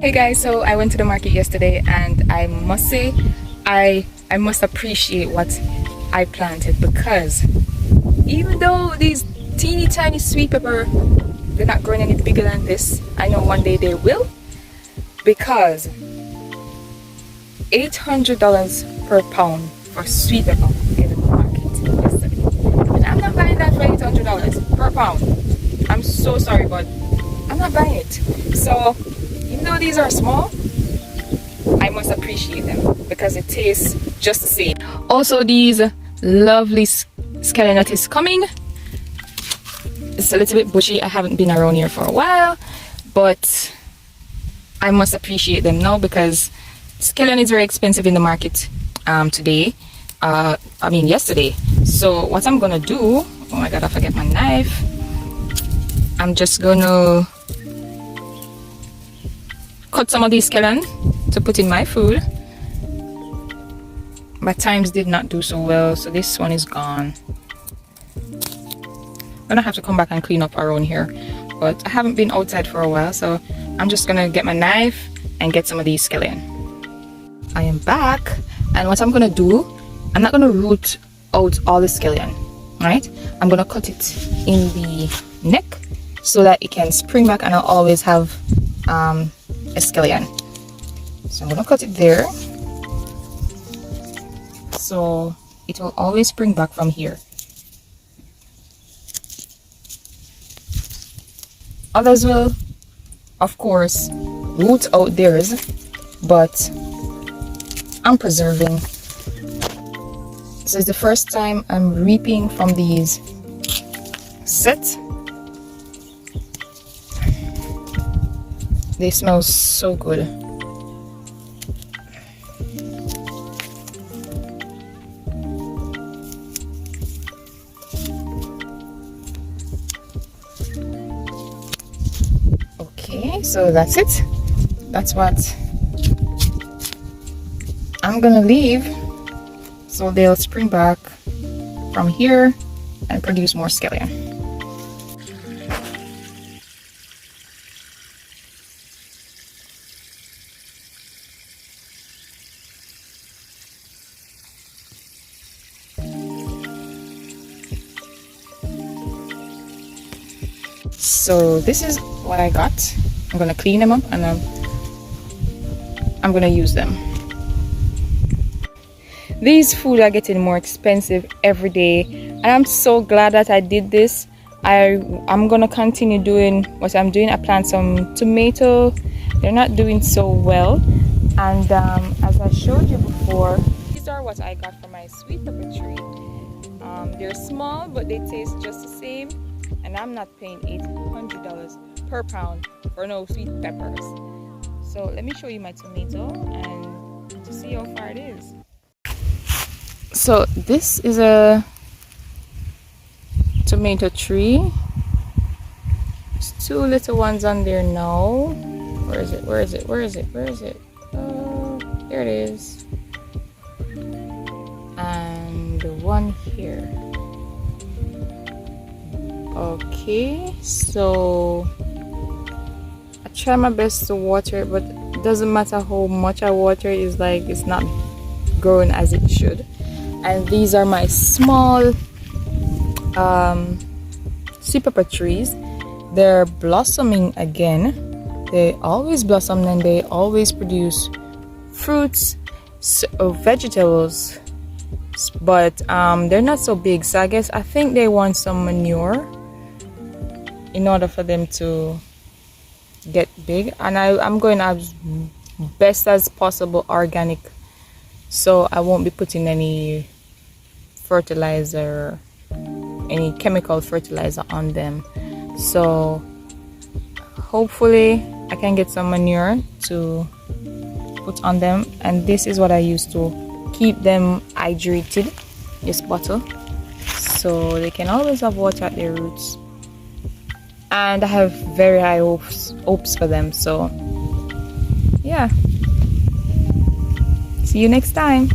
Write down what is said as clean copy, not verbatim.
Hey guys, so I went to the market yesterday and I must say I must appreciate what I planted, because even though these teeny tiny sweet pepper, they're not growing any bigger than this, I know one day they will, because $800 per pound for sweet pepper in the market yesterday, and I'm not buying that for $800 per pound. I'm so sorry, but I'm not buying it. So even though these are small, I must appreciate them because it tastes just the same. Also, these lovely scallion nut is coming. It's a little bit bushy. I haven't been around here for a while, but I must appreciate them now because scallion is very expensive in the market today. Yesterday. So what I'm gonna do, oh my god, I forget my knife. I'm just gonna cut some of these scallion to put in my food. My times did not do so well, so this one is gone. I'm gonna have to come back and clean up around here, but I haven't been outside for a while, so I'm just gonna get my knife and get some of these scallion. I am back, and what I'm gonna do, I'm not gonna root out all the scallion, right? I'm gonna cut it in the neck so that it can spring back, and I'll always have escellion. So I'm gonna cut it there so it will always spring back from here. Others will, of course, root out theirs, but I'm preserving. This is the first time I'm reaping from these sets. They smell so good. Okay, so that's it. That's what I'm gonna leave, so they'll spring back from here and produce more scallion. So this is what I got. I'm gonna clean them up and I'm gonna use them. These food are getting more expensive every day, and I'm so glad that I did this. I'm gonna continue doing what I'm doing. I plant some tomato. They're not doing so well, and as I showed you before, these are what I got from my sweet pepper tree. They're small, but they taste just the same, and I'm not paying $800 per pound for no sweet peppers. So let me show you my tomato and to see how far it is. So this is a tomato tree. There's two little ones on there now. Where is it? Where is it? Where is it? Where is it? There it is. And the one here. Okay, so I try my best to water it, but it doesn't matter how much I water it, it's like it's not growing as it should. And these are my small sweet pepper trees. They're blossoming again. They always blossom and they always produce fruits, vegetables, but they're not so big, so I think they want some manure in order for them to get big. And I'm going as best as possible organic, so I won't be putting any fertilizer, any chemical fertilizer on them. So hopefully I can get some manure to put on them, and this is what I use to keep them hydrated, this bottle, so they can always have water at their roots. And I have very high hopes for them, so yeah, see you next time.